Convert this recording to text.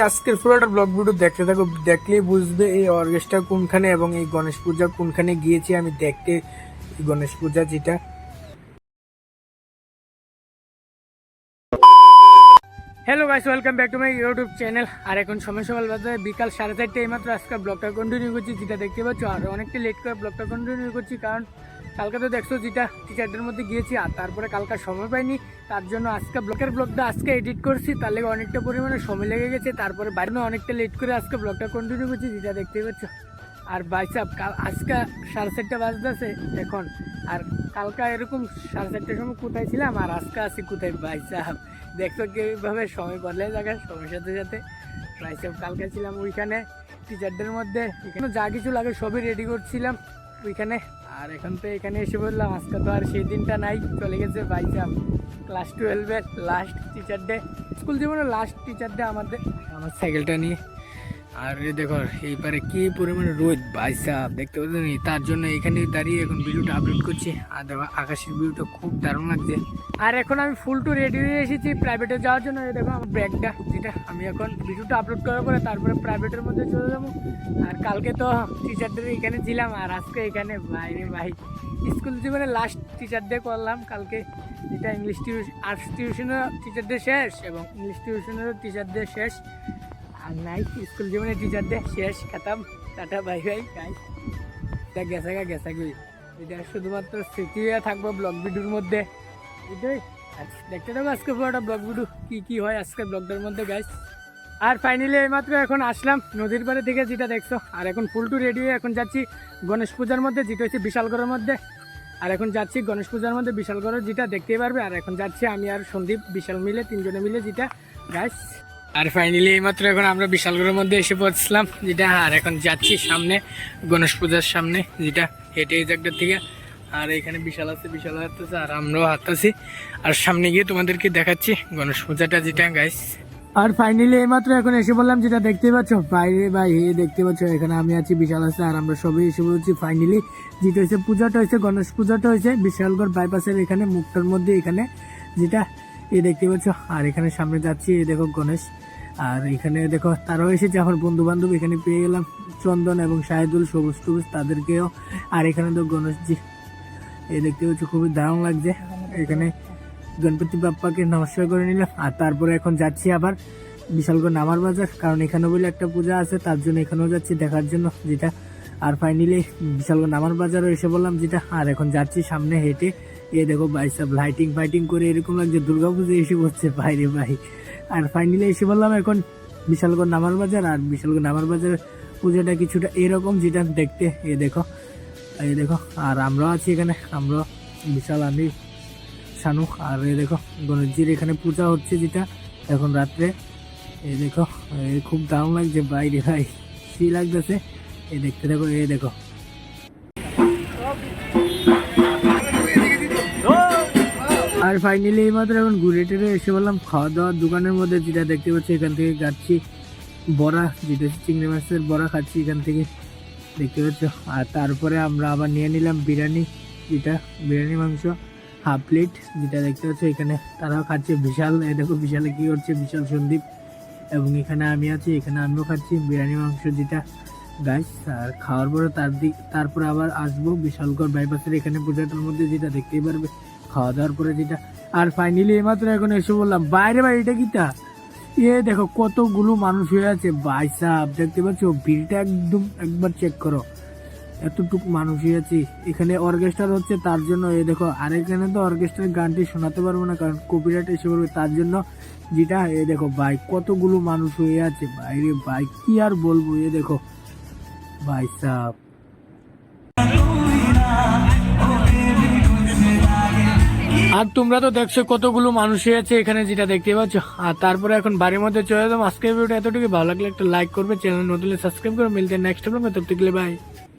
আজকের পুরোটা blog video দেখতে থাকো, দেখলেই বুঝবে এই অর্কেস্ট্রা কোনখানে এবং এই গণেশ পূজা কোনখানে গিয়েছি আমি দেখতে। গণেশ পূজা যেটা hello guys, welcome back to my YouTube channel. আর এখন সময় সকাল বাজে বিকাল 4:30 এইমাত্র আজকে ব্লগটা কন্টিনিউ করছি, যেটা দেখতে পাচ্ছ। আর অনেকটা লেট করে ব্লগটা কন্টিনিউ করছি, কারণ কালকে তো দেখছো যেটা টিচারদের মধ্যে গিয়েছি, আর তারপরে কালকে সময় পাইনি, তার জন্য আজকে ব্লগটা আজকে এডিট করছি, তার লেগে অনেকটা পরিমাণে সময় লেগে গেছে। তারপরে বাইরে অনেকটা লেট করে আজকে ব্লগটা কন্টিনিউ করছি, যেটা দেখতে পাচ্ছ। আর বাইসাপ আজকে 4:30 বাজতেছে এখন, আর কালকা এরকম 4:30 সময় কোথায় ছিলাম আর আজকে আছি কোথায় বাইসাপ। দেখতো কিভাবে সময় বদলে যাবে সময়ের সাথে সাথে। বাইসাপ কালকে ছিলাম ওইখানে টিচারদের মধ্যে, এখানে যা কিছু লাগে সবই রেডি করছিলাম ওইখানে। আর এখন তো এখানে এসে বললাম, আজকে তো আর সেই দিনটা নাই, চলে গেছে বাইসাপ। ক্লাস 12-এর লাস্ট টিচার ডে, স্কুল জীবনের লাস্ট টিচার ডে আমাদের। আমার সাইকেলটা নিয়ে, আর দেখো এইবারে কি পরিমাণে রোদ ভাইসাব দেখতে পাচ্ছেন, তার জন্য এখানে দাঁড়িয়ে এখন ভিডিওটা আপলোড করছি। আর দেখো আকাশের ভিউটা খুব দারুণ লাগছে। আর এখন আমি ফুল টু রেডি হয়ে এসেছি প্রাইভেটে যাওয়ার জন্য। দেখো আমার ব্যাগটা, যেটা আমি এখন ভিডিওটা আপলোড করার পরে তারপরে প্রাইভেটের মধ্যে চলে যাবো। আর কালকে তো টিচারদের এখানে ছিলাম, আর আজকে এখানে বাইরে ভাই স্কুল জীবনে লাস্ট টিচার ডে করলাম কালকে, যেটা ইংলিশ টিউশন, আর্টস টিউশনের টিচারদের শেষ এবং ইংলিশ টিউশনেরও টিচারদের শেষ। আর নাই স্কুল জীবনে টিচারদের শেষ, খাতাম, টাটা বাই বাই গাইস। এটা গেছা গই, এটা শুধুমাত্র স্মৃতি হয়ে থাকবো ব্লগ ভিডিওর মধ্যে। এটাই দেখতে থাকবো আজকে পুরোটা ব্লগ ভিডিও কি হয় আজকে ব্লগটার মধ্যে গাইস। আর ফাইনালি এইমাত্র এখন আসলাম নদীর পাড়ে থেকে, যেটা দেখছো। আর এখন ফুল টু রেডি হয়ে এখন যাচ্ছি গণেশ পূজার মধ্যে, যেটা হচ্ছে বিশালগড়ের মধ্যে। আর এখন যাচ্ছি গণেশ পূজার মধ্যে বিশালগড়ের, যেটা দেখতেই পারবে। আর এখন যাচ্ছি আমি আর সন্দীপ বিশাল মিলে, তিনজনে মিলে, যেটা গাইস। আর ফাইনালি এইমাত্র এখন আমরা বিশালগড়ের মধ্যে এসে পৌঁছলাম, যেটা। আর এখন যাচ্ছি সামনে গণেশ পূজার সামনে, যেটা হেঁটে এই জায়গাটার থেকে। আর এখানে বিশাল আছে, বিশাল হাঁটতেছে, আর আমরাও হাঁটতেছি। আর সামনে গিয়ে তোমাদেরকে দেখাচ্ছি গণেশ পূজাটা, যেটা গাইস। আর ফাইনালি এইমাত্র এখন এসে বললাম, যেটা দেখতে পাচ্ছ বাইরে ভাই, দেখতে পাচ্ছ এখানে আমি আছি, বিশাল আছে, আর আমরা সবাই এসে বলছি ফাইনালি। যেটা হচ্ছে পূজাটা হয়েছে, গণেশ পূজাটা হয়েছে বিশালগড় বাইপাসের এখানে মুখটার মধ্যে এখানে, যেটা দেখতে পাচ্ছ। আর এখানে সামনে যাচ্ছি, দেখো গণেশ। আর এখানে দেখো তারাও এসেছে, আমার বন্ধু বান্ধব এখানে পেয়ে গেলাম, চন্দন এবং শাহিদুল, সবুজ টবুজ তাদেরকেও। আর এখানে তো গণেশজি দেখতে পাচ্ছ, খুবই দারুণ লাগছে। এখানে গণপতি বাপ্পাকে নমস্কার করে নিলাম। আর তারপরে এখন যাচ্ছি আবার বিশালগড় নামার বাজার, কারণ এখানে বলে একটা পূজা আছে, তার জন্য এখানেও যাচ্ছি দেখার জন্য, যেটা। আর ফাইনালি বিশালগড় নামার বাজারও এসে বললাম, যেটা। আর এখন যাচ্ছি সামনে হেঁটে, দেখো ভাই সব লাইটিং করে এরকম লাগছে দুর্গাপুজো এসে বসছে বাইরে ভাই। আর ফাইনালি এসে বললাম এখন বিশালগড় নামার বাজার। আর বিশালগড় নামার বাজার পূজাটা কিছুটা এরকম, যেটা দেখতে দেখো। আর আমরাও আছি এখানে, আমরা বিশাল, আমি, শানু। আর দেখো গণেশজির এখানে পূজা হচ্ছে, যেটা এখন রাত্রে। দেখো খুব দারুণ লাগছে বাইরে ভাই, সেই লাগতেছে। দেখতে দেখো, দেখো। আর ফাইনালি এইমাত্র এখন ঘুরে টেরে এসে বললাম খাওয়া দাওয়ার দোকানের মধ্যে, যেটা দেখতে পাচ্ছি। এখান থেকে যাচ্ছি বড়া, যেটা চিংড়ি মাছের বড়া খাচ্ছি এখান থেকে, দেখতে পাচ্ছ। আর তারপরে আমরা আবার নিয়ে নিলাম বিরিয়ানি, যেটা বিরিয়ানি মাংস হাফ প্লেট, যেটা দেখতে পাচ্ছ। এখানে তারাও খাচ্ছে, বিশাল। দেখো বিশালে কি করছে, বিশাল, সন্দীপ, এবং এখানে আমি আছি, এখানে আমিও খাচ্ছি বিরিয়ানি মাংস, যেটা গাইস। আর খাওয়ার পরে তারপরে আবার আসবো বিশালগড় বাইপাসের এখানে পূজাটার মধ্যে, যেটা দেখতেই পারবে খাওয়া দাওয়ার পরে, যেটা। আর ফাইনালি এইমাত্র এখন এসে বললাম বাইরে ভাই, এটা কিটা দেখো কতগুলো মানুষ হয়ে আছে ভাই সাহেব, দেখতে পাচ্ছ ভিড়টা একদম একবার চেক করো, এতটুকু মানুষ হয়ে আছে। এখানে অর্কেস্ট্রা হচ্ছে, তার জন্য দেখো। আর এখানে তো অর্কেস্ট্রার গানটি শোনাতে পারবো না, কারণ কপিরাইট এসে পড়বে, তার জন্য, যেটা। দেখো ভাই কতগুলো মানুষ হয়ে আছে বাইরে ভাই, কি আর বলবো। দেখো ভাই সাহেব। আর তোমরা তো দেখছো কতগুলো মানুষ আছে এখানে, যেটা দেখতে পাচ্ছ। আর তারপরে এখন বাড়ির মধ্যে চলে যাবো। আজকের ভিডিওটা এতটুকু, ভালো লাগলে একটা লাইক করবে, চ্যানেল নতুন সাবস্ক্রাইব করে, মিলতে নেক্সট ব্লগে, তব থেকে বাই।